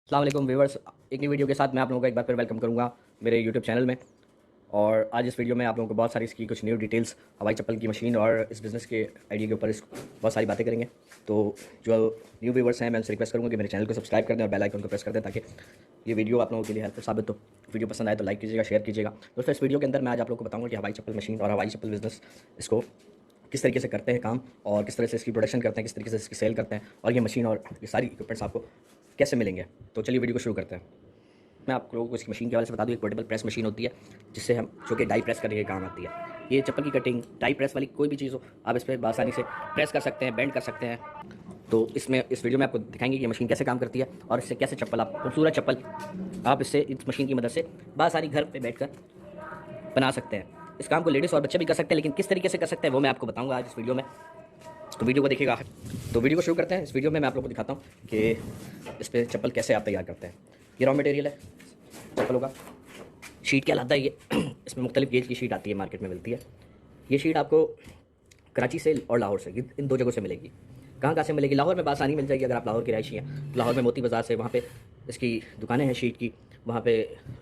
अस्सलाम वालेकुम व्यूअर्स, एक नई वीडियो के साथ मैं आप लोगों का एक बार फिर वेलकम करूंगा मेरे यूट्यूब चैनल में। और आज इस वीडियो में आप लोगों को बहुत सारी इसकी कुछ न्यू डिटेल्स, हवाई चप्पल की मशीन और इस बिज़नेस के आइडिया के ऊपर बहुत सारी बातें करेंगे। तो जो न्यू व्यूअर्स हैं मैं उनसे रिक्वेस्ट करूँगा कि मेरे चैनल को सब्सक्राइब कर दें और बेल आइकन को प्रेस कर दें ताकि ये वीडियो आप लोगों के लिए हेल्पफुल साबित हो। वीडियो पसंद आए तो लाइक कीजिएगा, शेयर कीजिएगा। दोस्तों, इस वीडियो के अंदर मैं आज आप लोगों को बताऊँगा कि हवाई चप्पल मशीन और हवाई चप्पल बिज़नेस इसको किस तरीके से करते हैं काम, और किस तरह से इसकी प्रोडक्शन करते हैं, किस तरीके से इसकी सेल करते हैं, और ये मशीन और ये सारी इक्विपमेंट्स आपको कैसे मिलेंगे। तो चलिए वीडियो को शुरू करते हैं। मैं आप लोगों को इसकी मशीन के हवाले से बता दूँ। एक पोर्टेबल प्रेस मशीन होती है जिससे हम जो कि डाई प्रेस करने के काम आती है। ये चप्पल की कटिंग, डाई प्रेस वाली कोई भी चीज़ हो, आप इस पर आसानी से प्रेस कर सकते हैं, बेंड कर सकते हैं। तो इसमें इस वीडियो में आपको दिखाएंगे कि ये मशीन कैसे काम करती है और इससे कैसे चप्पल, आप खूबसूरत चप्पल आप इससे इस मशीन की मदद से आसानी घर पर बैठ कर बना सकते हैं। इस काम को लेडीज़ और बच्चे भी कर सकते हैं, लेकिन किस तरीके से कर सकते हैं वो मैं आपको बताऊँगा आज इस वीडियो में। तो वीडियो को देखिएगा। तो वीडियो को शुरू करते हैं। इस वीडियो में मैं आप लोगों को दिखाता हूँ कि इस पर चप्पल कैसे आप तैयार करते हैं। ये रॉ मटेरियल है चप्पलों का। शीट क्या लाता है ये इसमें मुख्तलिफ गेज की शीट आती है, मार्केट में मिलती है। ये शीट आपको कराची से और लाहौर से, इन दो जगहों से मिलेगी। कहाँ से मिलेगी? लाहौर में बासानी मिल जाएगी। अगर आप लाहौर की रहायशी हैं तो लाहौर में मोती बाज़ार से, वहाँ पे इसकी दुकानें हैं शीट की। वहाँ पे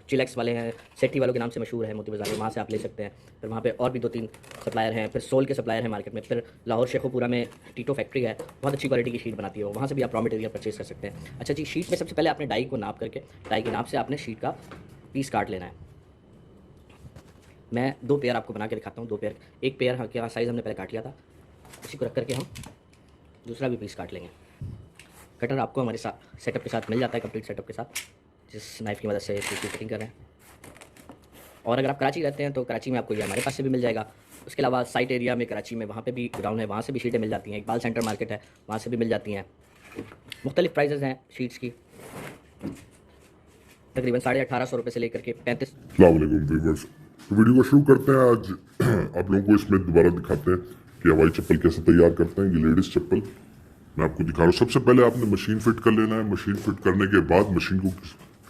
चिलेक्स वाले हैं, सेठी वालों के नाम से मशहूर है मोती बाज़ार में, वहाँ से आप ले सकते हैं। फिर वहाँ पे और भी 2-3 सप्लायर हैं। फिर सोल के सप्लायर हैं मार्केट में। फिर लाहौर शेखोपुरा में टीटो फैक्ट्री है, बहुत अच्छी क्वालिटी की शीट बनाती है, वहाँ से भी आप रॉ मटेरियल परचेज़ कर सकते हैं। अच्छा जी, शीट में सबसे पहले आपने डाई को नाप करके, डाई के नाप से आपने शीट का पीस काट लेना है। मैं 2 पेयर आपको बना के दिखाता हूँ। 2 पेयर, एक पेयर का साइज़ हमने पहले काट लिया था, उसी को रख करके हम दूसरा भी पीस काट लेंगे। कटर आपको हमारे साथ सेटअप के साथ मिल जाता है, कंप्लीट सेटअप के साथ, जिस नाइफ़ की मदद से इसकी कटिंग कर रहे हैं। और अगर आप कराची रहते हैं तो कराची में आपको ये हमारे पास से भी मिल जाएगा। उसके अलावा साइट एरिया में कराची में वहाँ पे भी ग्राउंड है, वहाँ से भी शीटें मिल जाती हैं। इकबाल सेंटर मार्केट है, वहाँ से भी मिल जाती हैं। मुख्तलिफ प्राइजेज़ हैं शीट्स की, तकरीबन 1850 रुपये से लेकर के 35। अस्सलाम वालेकुम व्यूअर्स, तो वीडियो को शुरू करते हैं। आज आप लोगों को इसमें दोबारा दिखाते हैं कि हवाई चप्पल कैसे तैयार करते हैं। ये लेडीज़ चप्पल मैं आपको दिखा रहा हूँ। सबसे पहले आपने मशीन फिट कर लेना है। मशीन फिट करने के बाद मशीन को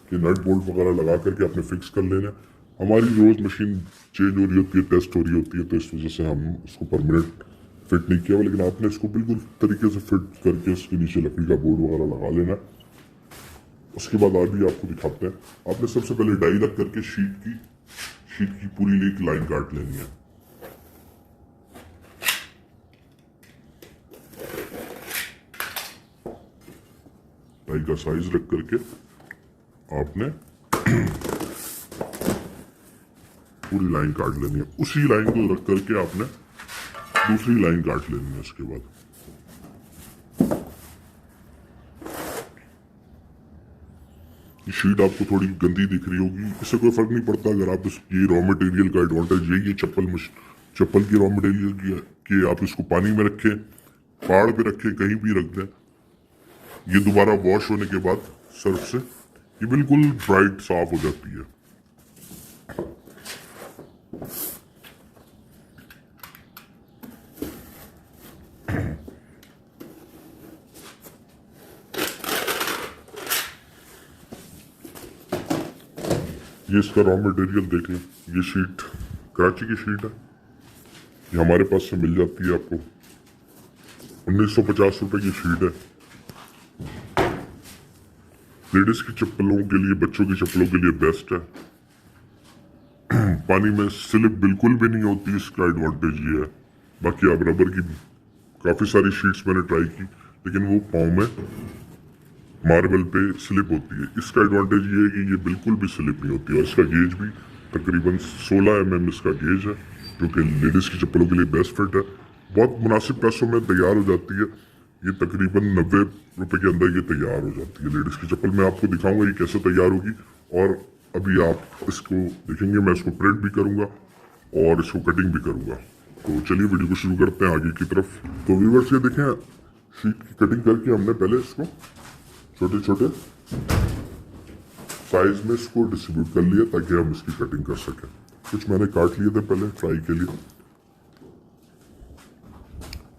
के नट बोल्ट वगैरह लगा करके आपने फिक्स कर लेना है। हमारी रोज़ मशीन चेंज हो रही होती है, टेस्ट हो रही होती है, तो इस वजह से हम उसको परमानेंट फिट नहीं किया हुआ, लेकिन आपने इसको बिल्कुल तरीके से फिट करके इसके नीचे लकड़ी का बोर्ड वगैरह लगा लेना है। उसके बाद और भी आपको दिखाते हैं। आपने सबसे पहले डाई लग करके शीट की पूरी एक लाइन काट लेनी है। डाई का साइज रख करके आपने पूरी लाइन काट लेनी है। उसी लाइन को रख करके आपने दूसरी लाइन काट लेनी है। उसके बाद शीट आपको थोड़ी गंदी दिख रही होगी, इससे कोई फर्क नहीं पड़ता। अगर आप ये रॉ मटेरियल का एडवांटेज यही है चप्पल की रॉ मटेरियल की है कि आप इसको पानी में रखें, पहाड़ पे रखें, कहीं भी रख दें, ये दोबारा वॉश होने के बाद सर्फ से ये बिल्कुल ब्राइट साफ हो जाती है। ये इसका रॉ मटेरियल देख लें। ये शीट कराची की शीट है, ये हमारे पास से मिल जाती है आपको। 1950 रुपए की शीट है। लेडीज की चप्पलों के लिए, बच्चों की चप्पलों के लिए बेस्ट है। पानी में स्लिप बिल्कुल भी नहीं होती, इसका एडवांटेज ये है। बाकी आप रबर की काफ़ी सारी शीट्स मैंने ट्राई की, लेकिन वो पाँव में मार्बल पे स्लिप होती है। इसका एडवांटेज ये है कि ये बिल्कुल भी स्लिप नहीं होती, और इसका गेज भी तकरीबन 16 mm इसका गेज है, जो कि लेडीज़ की चप्पलों के लिए बेस्ट फिट है। बहुत मुनासिब पैसों में तैयार हो जाती है। ये तकरीबन 90 रुपये के अंदर ये तैयार हो जाती है लेडीज़ की चप्पल। मैं आपको दिखाऊंगा ये कैसे तैयार होगी, और अभी आप इसको देखेंगे। मैं इसको प्रिंट भी करूँगा और इसको कटिंग भी करूँगा। तो चलिए वीडियो को शुरू करते हैं आगे की तरफ। तो व्यूअर्स, ये देखें, शीट की कटिंग करके हमने पहले इसको छोटे छोटे साइज में इसको डिस्ट्रीब्यूट कर लिया ताकि हम इसकी कटिंग कर सकें। कुछ मैंने काट लिए थे पहले ट्राई के लिए।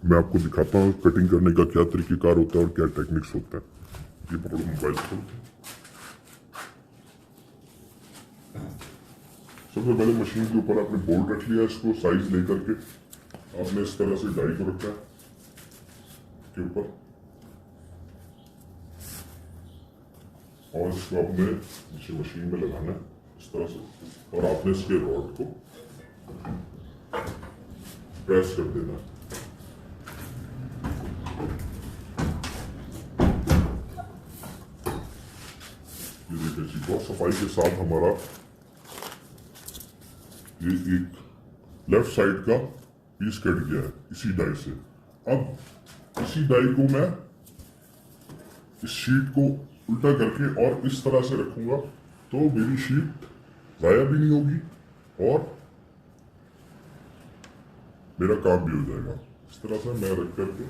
मैं आपको दिखाता हूँ कटिंग करने का क्या तरीकेकार होता है और क्या टेक्निक्स होता है। ये पकड़ो मोबाइल को। सबसे पहले मशीन के ऊपर आपने बोल्ट रख लिया, इसको साइज लेकर के आपने इस तरह से डाई को रखा है के ऊपर। और इसको आपने नीचे मशीन में लगाना है इस तरह से, और आपने इसके रॉड को प्रेस कर देना है। ये देखिए जी, बहुत सफाई के साथ हमारा ये एक लेफ्ट साइड का पीस कट गया है इसी डाई से। अब इसी डाई को मैं इस शीट को उल्टा करके और इस तरह से रखूंगा तो मेरी शीट जाया भी नहीं होगी और मेरा काम भी हो जाएगा। इस तरह से मैं रख करके,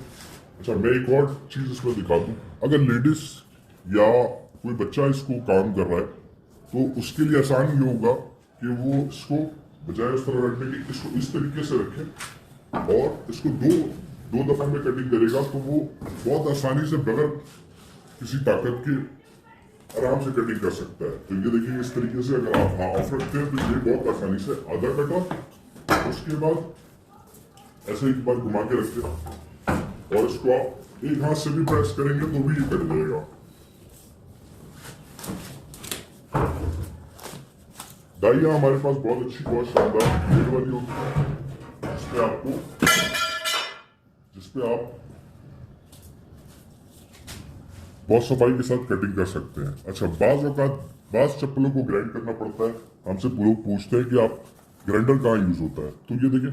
अच्छा मैं एक और चीज इसमें दिखा दूं, अगर लेडीज या कोई बच्चा इसको काम कर रहा है तो उसके लिए आसान ये होगा कि वो इसको बजाय इस तरह रखने की इसको इस तरीके से रखे और इसको दो दफा में कटिंग करेगा तो वो बहुत आसानी से बगैर किसी ताकत के आराम से कटिंग कर सकता है। तो ये देखिए इस तरीके से अगर आप ऑफ रखते हैं तो ये बहुत आसानी से आधा कटा, उसके बाद ऐसे एक बार घुमा के रखते और इसको आप एक हाथ से भी प्रेस करेंगे तो भी ये कट जाएगा। डाइयाँ हमारे पास बहुत अच्छी, बहुत शानदार ग्रेड वाली होती है जिसपे आप बहुत सफाई के साथ कटिंग कर सकते हैं। अच्छा बाज चप्पलों को ग्राइंड करना पड़ता है, हमसे लोग पूछते हैं कि आप ग्राइंडर कहाँ यूज होता है, तो ये देखिए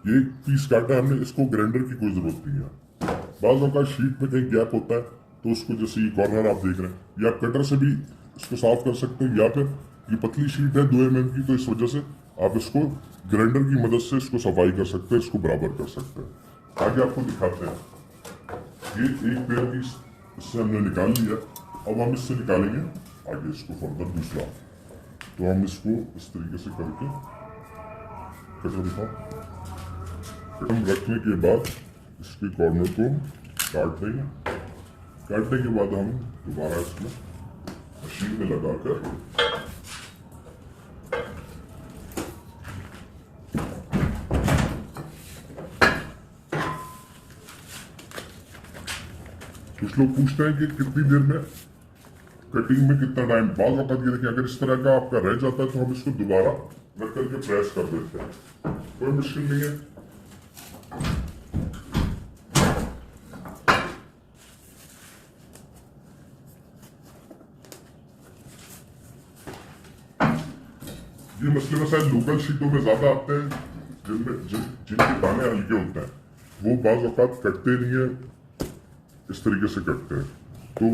ये पीस काटा है हमने, इसको ग्राइंडर की कोई जरूरत नहीं है। बाजों का शीट में कहीं गैप होता है तो उसको जैसे ये कॉर्नर आप देख रहे हैं, या कटर से भी इसको साफ कर सकते हैं, या फिर ये पतली शीट है 2 mm की तो इस वजह से आप इसको ग्राइंडर की मदद से इसको सफाई कर सकते हैं, इसको बराबर कर सकते हैं। आगे आपको दिखाते हैं, ये एक पेयर पीस इससे हमने निकाल लिया, अब हम इससे निकालेंगे आगे इसको फर्दर दूसरा। तो हम इसको इस तरीके से करके कटर दिखाओ, कटर रखने के बाद इसके कॉर्नर को काट देंगे, काटने के बाद हम दोबारा इसको मशीन में लगाकर कुछ लोग पूछते हैं कि कितनी देर में कटिंग में कितना टाइम, बाल वक्त ये देखिए अगर इस तरह का आपका रह जाता है तो हम इसको दोबारा रख करके प्रेस कर देते हैं, कोई मुश्किल नहीं है। ये मसले मसाइल लोकल शीटों में ज्यादा आते हैं जिनके दाने हल्के होते हैं, वो बाज वक्त कटते नहीं है, इस तरीके से कटते हैं। तो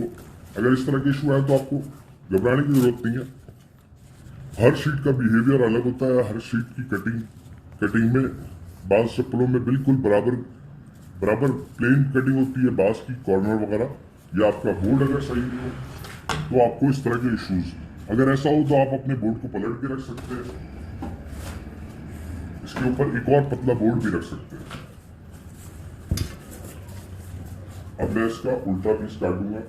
अगर इस तरह के इशू आए तो आपको घबराने की जरूरत नहीं है। हर शीट का बिहेवियर अलग होता है, हर शीट की कटिंग में बाज चप्पलों में बिल्कुल बराबर प्लेन कटिंग होती है, बाज की कॉर्नर वगैरह, या आपका बोर्ड अगर सही नहीं हो तो आपको इस तरह के इश्यूज, अगर ऐसा हो तो आप अपने बोर्ड को पलट के रख सकते हैं, इसके ऊपर एक और पतला बोर्ड भी रख सकते हैं। अब मैं इसका उल्टा पीस काटूंगा,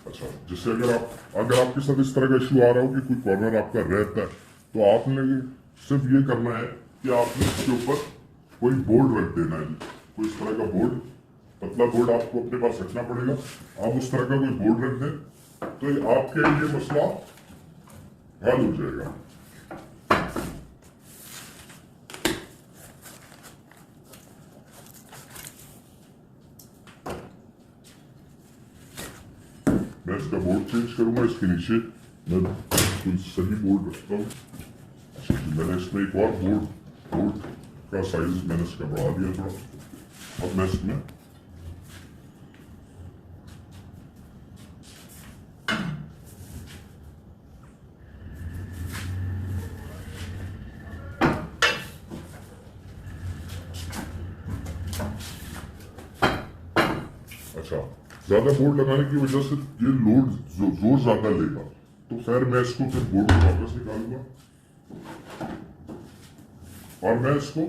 अच्छा जिससे अगर आपके साथ इस तरह का इशू आ रहा हो कि कोई कॉर्नर आपका रहता है तो आपने सिर्फ ये करना है कि आपने इसके ऊपर कोई बोर्ड रख देना है, कोई इस तरह का बोर्ड, पतला बोर्ड आपको अपने पास रखना पड़ेगा। आप उस तरह का कोई बोर्ड रख दें तो आपके ये मसला हल हो जाएगा। मैं इसका बोर्ड चेंज करूंगा, इसके नीचे मैं कोई सही बोर्ड रखता हूँ। मैंने इसमें एक और बोर्ड का साइज मैंने इसका बढ़ा दिया थोड़ा। अब मैं इसमें अच्छा ज्यादा बोर्ड लगाने की वजह से ये लोड जोर ज्यादा लेगा, तो खैर मैं इसको फिर बोर्ड को वापस निकालूंगा और मैं इसको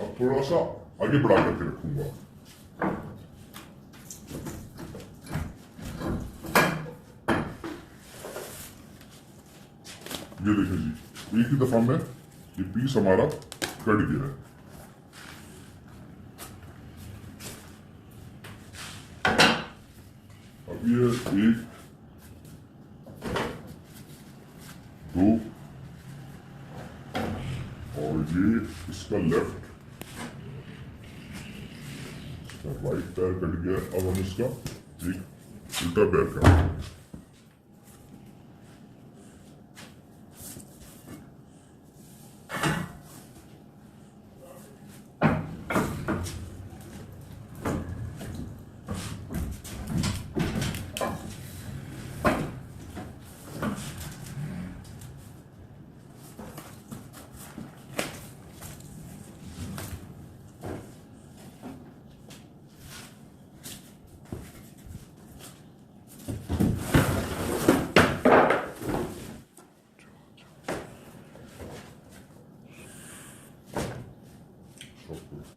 अब थोड़ा सा आगे बढ़ा करके रखूंगा। ये देखें जी, एक ही दफा में ये पीस हमारा कट गया है। अब ये 1 2 और ये इसका लेफ्ट राइट पैर कट गया। अब हम इसका एक उल्टा पैर काटते हैं।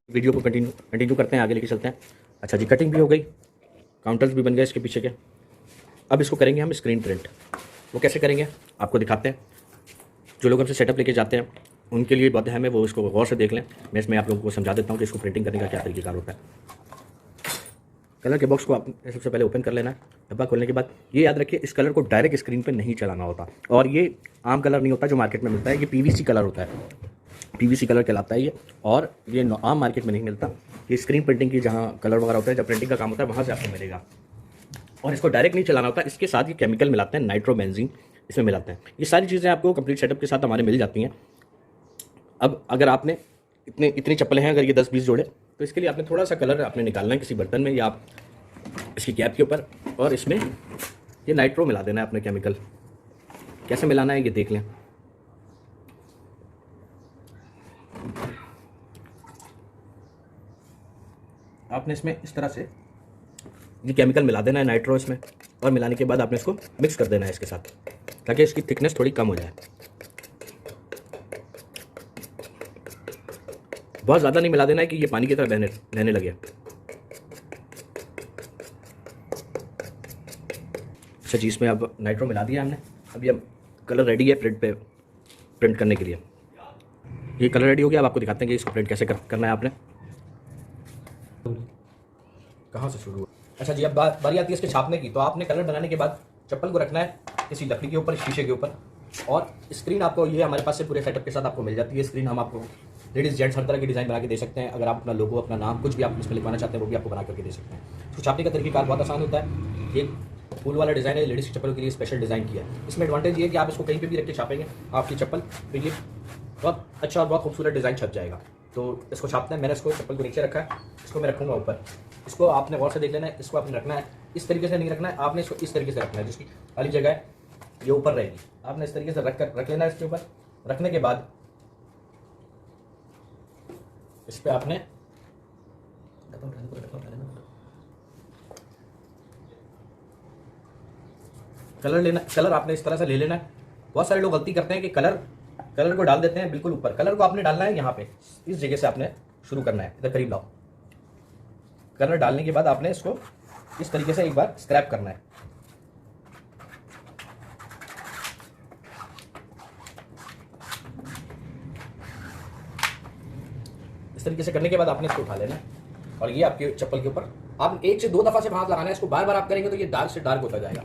वीडियो को कंटिन्यू करते हैं, आगे लेके चलते हैं। अच्छा जी, कटिंग भी हो गई, काउंटर्स भी बन गए इसके पीछे के। अब इसको करेंगे हम स्क्रीन प्रिंट। वो कैसे करेंगे आपको दिखाते हैं। जो लोग हमसे सेटअप लेके जाते हैं उनके लिए बात है, हमें वो इसको गौर से देख लें। मैं इसमें आप लोगों को समझा देता हूँ कि इसको प्रिंटिंग करने का क्या तरीका होता है। कलर के बॉक्स को आपने सबसे पहले ओपन कर लेना है। डब्बा खोलने के बाद ये याद रखिए, इस कलर को डायरेक्ट स्क्रीन पे नहीं चलाना होता। और ये आम कलर नहीं होता जो मार्केट में मिलता है, ये पीवीसी कलर होता है, पीवीसी कलर कहलाता है ये। और ये आम मार्केट में नहीं मिलता। ये स्क्रीन प्रिंटिंग की जहाँ कलर वगैरह होता है, जब प्रिंटिंग का काम होता है वहाँ से आपको मिलेगा। और इसको डायरेक्ट नहीं चलाना होता। इसके साथ ये केमिकल मिलाते हैं, नाइट्रोबेंजीन इसमें मिलाते हैं। ये सारी चीज़ें आपको कंप्लीट सेटअप के साथ हमारे मिल जाती हैं। अब अगर आपने इतनी चप्पलें हैं, अगर ये 10-20 जोड़े, तो इसके लिए आपने थोड़ा सा कलर आपने निकालना है किसी बर्तन में या आप इसकी कैप के ऊपर, और इसमें ये नाइट्रो मिला देना है अपने केमिकल। कैसे मिलाना है ये देख लें। आपने इसमें इस तरह से ये केमिकल मिला देना है, नाइट्रो इसमें, और मिलाने के बाद आपने इसको मिक्स कर देना है इसके साथ, ताकि इसकी थिकनेस थोड़ी कम हो जाए। बहुत ज़्यादा नहीं मिला देना है कि ये पानी की तरह बहने लगे। अच्छा जी, इसमें अब नाइट्रो मिला दिया हमने। अब ये कलर रेडी है प्रिंट करने के लिए। ये कलर रेडी हो गया। अब आपको दिखाते हैं कि इसको प्रिंट कैसे करना है आपने। कहाँ से शुरू हुआ? अच्छा जी, अब बारी आती है इसके छापने की। तो आपने कलर बनाने के बाद चप्पल को रखना है किसी लकड़ी के ऊपर, शीशे के ऊपर। और स्क्रीन आपको ये हमारे पास से पूरे सेटअप के साथ आपको मिल जाती है। स्क्रीन हम आपको लेडीज़ जेंट्स हर तरह की डिज़ाइन बना के दे सकते हैं। अगर आप अपना लोगो, अपना नाम, कुछ भी आप इसमें लिखवाना चाहते हैं वो भी आपको बना करके दे सकते हैं। तो छापने का तरीका बहुत आसान होता है। ये फूल वाला डिज़ाइन है, लेडीज़ की चप्पलों के लिए स्पेशल डिज़ाइन किया है। इसमें एडवांटेज ये है कि आप इसको कहीं पे भी रख के छापेंगे, आपकी चप्पल पे ये बहुत अच्छा और बहुत खूबसूरत डिज़ाइन छप जाएगा। तो इसको छापते हैं। मैंने इसको चप्पल को नीचे रखा है, इसको मैं रखूँगा ऊपर। इसको आपने गौर से देख लेना है। इसको आपने रखना है इस तरीके से नहीं रखना है, आपने इसको इस तरीके से रखना है। जिसकी खाली जगह है ये ऊपर रहेगी, आपने इस तरीके से रख लेना है। इसके ऊपर रखने के बाद इस पे आपने कलर आपने इस तरह से ले लेना है। बहुत सारे लोग गलती करते हैं कि कलर को डाल देते हैं बिल्कुल ऊपर। कलर को आपने डालना है यहाँ पे, इस जगह से आपने शुरू करना है। इधर करीब लाओ। कलर डालने के बाद आपने इसको इस तरीके से एक बार स्क्रैप करना है। इस तरीके से करने के बाद आपने इसको उठा लेना है और ये आपके चप्पल के ऊपर आप 1 से 2 दफा से हाथ लगाना है। इसको बार बार आप करेंगे तो ये डार्क से डार्क होता जाएगा।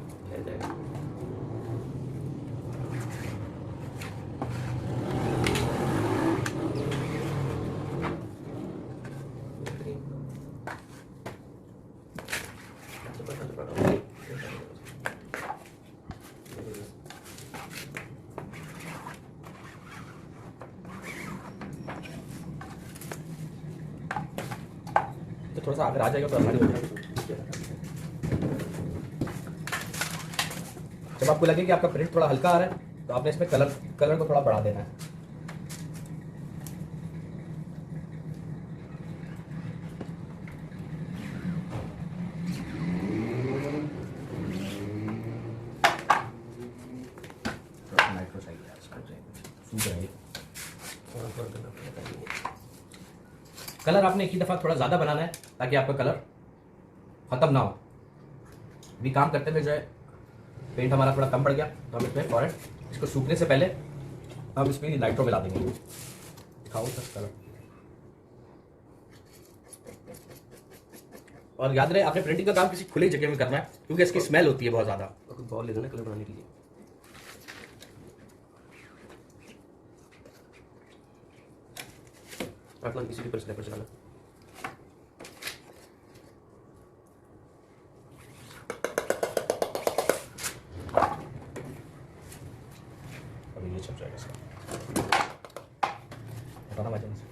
तो थोड़ा सा अगर आ जाएगा तो आसानी हो जाएगी। जब आपको लगे कि आपका प्रिंट थोड़ा हल्का आ रहा है तो आपने इसमें कलर को थोड़ा बढ़ा देना है। कलर आपने एक ही दफ़ा थोड़ा ज़्यादा बनाना है ताकि आपका कलर ख़त्म ना हो। अभी काम करते हुए जो है पेंट हमारा थोड़ा कम पड़ गया तो हम इसमें फौरन इसको सूखने से पहले हम इसमें लाइटर मिला देंगे। दिखाओ सर कलर। और याद रहे आपने प्रिंटिंग का काम किसी खुली जगह में करना है, क्योंकि इसकी स्मेल होती है बहुत ज़्यादा। कुछ बॉल ले लेना कलर बनाने के लिए। इसी के ऊपर चलाना। अभी ये छप जाएगा इसका। हटाना भाई से।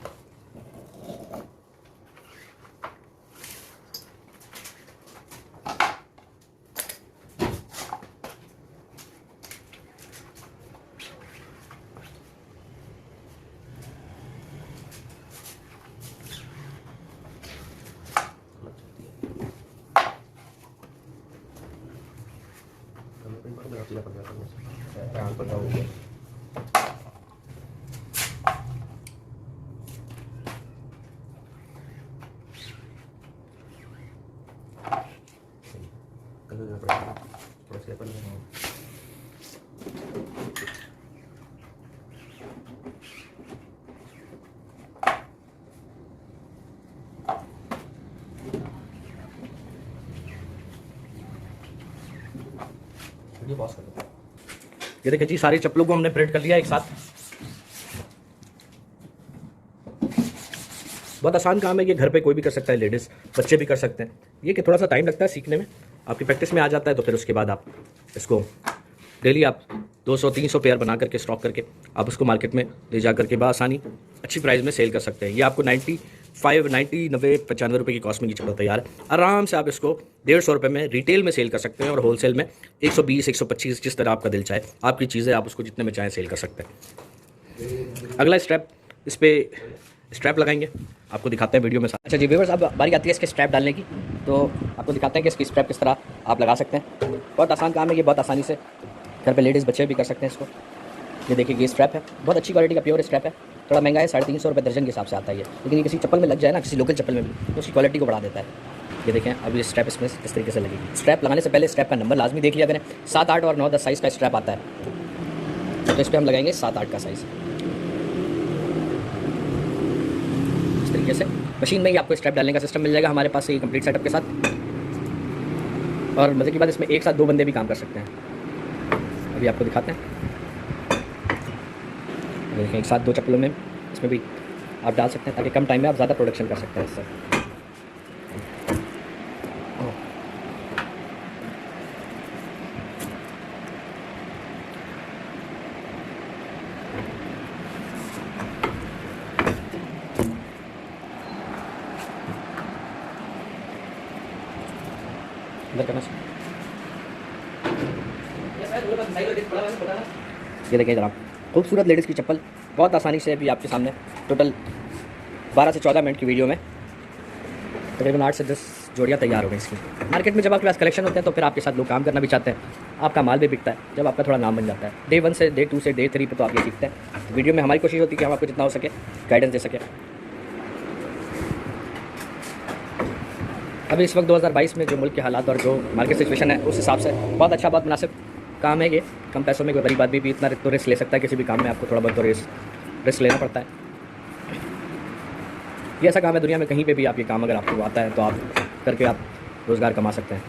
ये देखिए जी, सारी चप्पलों को हमने प्रिंट कर लिया एक साथ। बहुत आसान काम है ये, घर पे कोई भी कर सकता है, लेडीज़ बच्चे भी कर सकते हैं। ये कि थोड़ा सा टाइम लगता है सीखने में, आपकी प्रैक्टिस में आ जाता है तो फिर उसके बाद आप इसको डेली आप 200-300 पेयर बना करके स्टॉक करके आप उसको मार्केट में ले जा करके बआसानी अच्छी प्राइस में सेल कर सकते हैं। ये आपको 90, 95 रुपये की कॉस्ट में ये चप्पल तैयार है। आराम से आप इसको 150 रुपये में रिटेल में सेल कर सकते हैं और होलसेल में 120, 125 जिस तरह आपका दिल चाहे, आपकी चीज़ें आप उसको जितने में चाहें सेल कर सकते हैं। अगला स्टेप, इस पर स्ट्रैप लगाएंगे, आपको दिखाते हैं वीडियो में। अच्छा जी व्यूअर्स, अब बारी आती है इसके स्ट्रैप डालने की, तो आपको दिखाते हैं कि इसकी स्ट्रैप किस तरह आप लगा सकते हैं। बहुत आसान काम है ये, बहुत आसानी से घर पे लेडीज़ बच्चे भी कर सकते हैं इसको। ये देखिए ये स्ट्रैप है, बहुत अच्छी क्वालिटी का प्योर स्ट्रैप है। थोड़ा महंगा है, 350 रुपये दर्जन के हिसाब से आता है ये, लेकिन ये किसी चप्पल में लग जाए ना, किसी लोकल चप्पल में भी, तो उसकी क्वालिटी को बढ़ा देता है। ये देखें अब ये स्ट्रैप इसमें किस तरीके से लगेगी। स्ट्रैप लगाने से पहले स्ट्रैप का नंबर लाजमी देख लिया करें। 7, 8 और 9, 10 साइज़ का स्ट्रैप आता है, तो इस पर हम लगाएंगे 7, 8 का साइज़। इस तरीके से मशीन में ही आपको स्ट्रैप डालने का सिस्टम मिल जाएगा हमारे पास से, ये कंप्लीट सेटअप के साथ। और मज़े की बात, इसमें एक साथ 2 बंदे भी काम कर सकते हैं। अभी आपको दिखाते हैं, देखें एक साथ 2 चप्पलों में इसमें भी आप डाल सकते हैं, ताकि कम टाइम में आप ज़्यादा प्रोडक्शन कर सकते हैं इससे। अंदर करना चाहिए। ये देखें जनाब, खूबसूरत लेडीज़ की चप्पल बहुत आसानी से अभी आपके सामने टोटल 12 से 14 मिनट की वीडियो में तकरीबन 8 से 10 जोड़ियाँ तैयार हो गई इसकी। मार्केट में जब आपके पास कलेक्शन होते हैं तो फिर आपके साथ लोग काम करना भी चाहते हैं, आपका माल भी बिकता है जब आपका थोड़ा नाम बन जाता है। डे 1 से डे 2 से डे 3 पे तो आप ये सीखते हैं। वीडियो में हमारी कोशिश होती है कि हम आपको जितना हो सके गाइडेंस दे सकें। अभी इस वक्त 2022 में जो मुल्क के हालात और जो मार्केट सिचुएशन है उस हिसाब से बहुत अच्छा, बहुत मुनासिब काम है ये। कम पैसों में कोई गरीब आदमी भी इतना तो रिस्क ले सकता है, किसी भी काम में आपको थोड़ा बहुत तो रिस्क लेना पड़ता है। ये ऐसा काम है दुनिया में कहीं पे भी आप ये काम अगर आपको आता है तो आप करके आप रोज़गार कमा सकते हैं।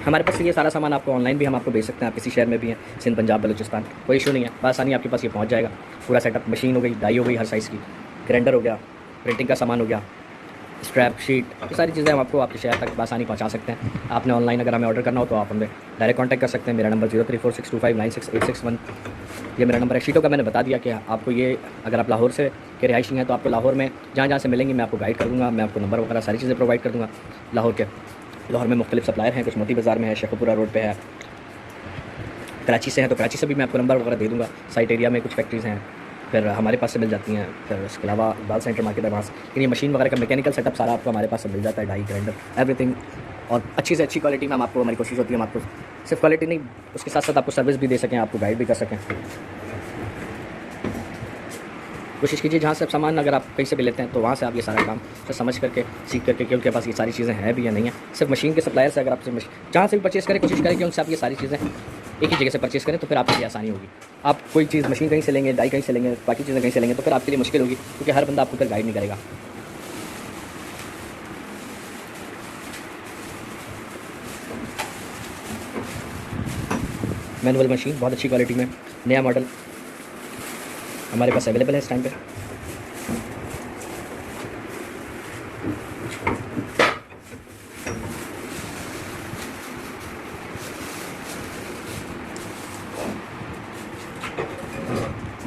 हमारे पास ये सारा सामान आपको ऑनलाइन भी हम आपको भेज सकते हैं। आप किसी शहर में भी हैं, सिंध, पंजाब, बलूचिस्तान, कोई इशू नहीं है, आसानी आपके पास ये पहुंच जाएगा। पूरा सेटअप, मशीन हो गई, डाई हो गई हर साइज़ की, ग्राइंडर हो गया, प्रिंटिंग का सामान हो गया, स्ट्रैप, शीट, ये सारी चीज़ें हम आपको आपके शहर तक आसानी पहुंचा सकते हैं। आपने ऑनलाइन अगर हमें ऑर्डर करना हो तो आप हमें डायरेक्ट कांटेक्ट कर सकते हैं। मेरा नंबर 0346259681 ये मेरा नंबर है। शीटों का मैंने बता दिया कि आपको ये, अगर आप लाहौर से के रिहायशी हैं तो आपको लाहौर में जहाँ जहाँ से मिलेंगी मैं आपको गाइड कर दूँगा, मैं आपको नंबर वगैरह सारी चीज़ें प्रोवाइड कर दूँगा। लाहौर में मुख्तलिफ सप्लायर हैं, कुछ मोती बाज़ार में है, शेखपुरा रोड पर है, कराची से हैं तो कराची से भी मैं आपको नंबर वगैरह दे दूँगा। साइट एरिया में कुछ फैक्ट्रीज़ हैं, फिर हमारे पास से मिल जाती हैं। फिर उसके अलावा इकबाल सेंटर मार्केट है, वहाँ से ये मशीन वगैरह का मैकेनिकल सेटअप सारा आपको हमारे पास से मिल जाता है, डाई, ग्राइंडर, एवरीथिंग। और अच्छी से अच्छी क्वालिटी में हम आपको, हमारी कोशिश होती है हम आपको सिर्फ क्वालिटी नहीं, उसके साथ साथ आपको सर्विस भी दे सकें, आपको गाइड भी कर सकें। कोशिश कीजिए जहाँ से आप सामान अगर आप कहीं से भी लेते हैं तो वहाँ से आप ये सारा काम समझ करके, सीख करके कि उनके पास ये सारी चीज़ें हैं भी या नहीं है। सिर्फ मशीन के सप्लायर से अगर आप जहाँ से भी परचेज़ करें, कोशिश करें कि उनसे आप ये सारी चीज़ें एक ही जगह से परचेस करें तो फिर आपके लिए आसानी होगी। आप कोई चीज़ मशीन कहीं से लेंगे, डाई कहीं से लेंगे, बाकी चीज़ें कहीं से लेंगे तो फिर आपके लिए मुश्किल होगी, क्योंकि हर बंदा आपको फिर गाइड नहीं करेगा। मैनुअल मशीन बहुत अच्छी क्वालिटी में, नया मॉडल हमारे पास अवेलेबल है इस टाइम पे।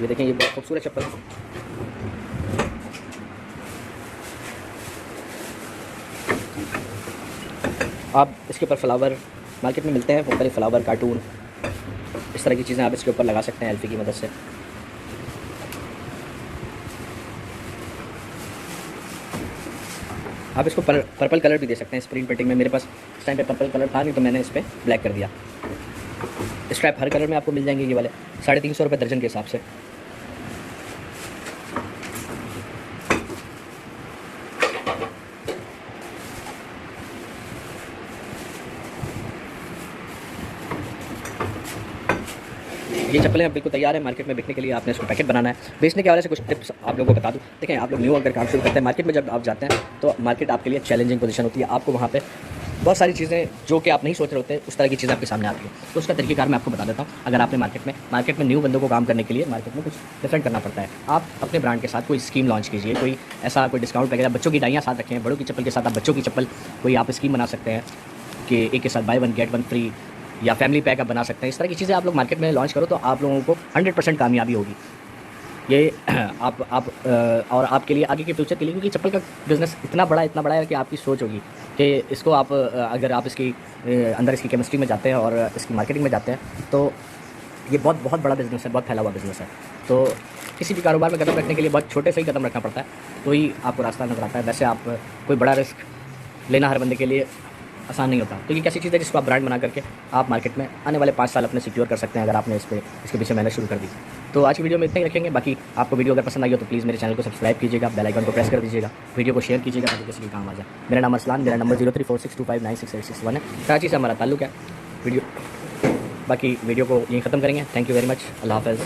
ये देखें, ये बहुत खूबसूरत चप्पल है। आप इसके ऊपर फ्लावर मार्केट में मिलते हैं, मुख्तलिफ फ्लावर, कार्टून, इस तरह की चीज़ें आप इसके ऊपर लगा सकते हैं एल्फी की मदद से। आप इसको पर्पल कलर भी दे सकते हैं स्क्रीन प्रिंटिंग में। मेरे पास इस टाइम पे पर्पल कलर था नहीं तो मैंने इस पर ब्लैक कर दिया। स्ट्रैप हर कलर में आपको मिल जाएंगे, ये वाले 350 रुपये दर्जन के हिसाब से। ये चप्पलें बिल्कुल तैयार है मार्केट में बिकने के लिए। आपने इसको पैकेट बनाना है। बेचने के हवाले से कुछ टिप्स आप लोगों को बता दूं। देखें, आप लोग न्यू अगर काम शुरू करते हैं, मार्केट में जब आप जाते हैं तो मार्केट आपके लिए चैलेंजिंग पोजीशन होती है। आपको वहाँ पे बहुत सारी चीज़ें जो कि आप नहीं सोच रहे होते, उस तरह की चीज़ें आपके सामने आती है। तो उसका तरीक़ेकार मैं आपको बता देता हूँ। अगर आपने मार्केट में न्यू बंदों को काम करने के लिए मार्केट में कुछ डिफरेंट करना पड़ता है। आप अपने ब्रांड के साथ कोई स्कीम लॉन्च कीजिए, कोई ऐसा कोई डिस्काउंट वगैरह। बच्चों की डाइयाँ साथ रखें, बड़ों की चप्पल के साथ आप बच्चों की चप्पल कोई आप स्कीम बना सकते हैं कि एक के साथ बाय 1 गेट 1 फ्री, या फैमिली पैक आप बना सकते हैं। इस तरह की चीज़ें आप लोग मार्केट में लॉन्च करो तो आप लोगों को 100% कामयाबी होगी। ये आप और आपके लिए आगे के फ्यूचर के लिए, क्योंकि चप्पल का बिज़नेस इतना बड़ा है कि आपकी सोच होगी कि इसको आप अगर आप इसकी अंदर इसकी केमिस्ट्री में जाते हैं और इसकी मार्केटिंग में जाते हैं तो ये बहुत बड़ा बिज़नेस है, बहुत फैला हुआ बिज़नेस है। तो किसी भी कारोबार में कदम रखने के लिए बहुत छोटे से ही कदम रखना पड़ता है, तो ही आपको रास्ता नजर आता है। वैसे आप कोई बड़ा रिस्क लेना हर बंदे के लिए आसान नहीं होता। तो ये कैसी चीज़ है जिसको आप ब्रांड बना करके आप मार्केट में आने वाले 5 साल अपने सिक्योर कर सकते हैं, अगर आपने इसके पीछे मेहनत शुरू कर दी। तो आज की वीडियो में इतना ही रखेंगे। बाकी आपको वीडियो अगर पसंद आई हो तो प्लीज़ मेरे चैनल को सब्सक्राइब कीजिएगा, बेल आइकन को प्रेस कर दीजिएगा, वीडियो को शेयर कीजिएगा ताकि किसी के काम आ जाए। मेरा नाम अरसलान, मेरा नंबर 034625968661 है। कराची से हमारा ताल्लुक है। बाकी वीडियो को यहीं ख़त्म करेंगे। Thank you very much. अल्लाह हाफ़िज़।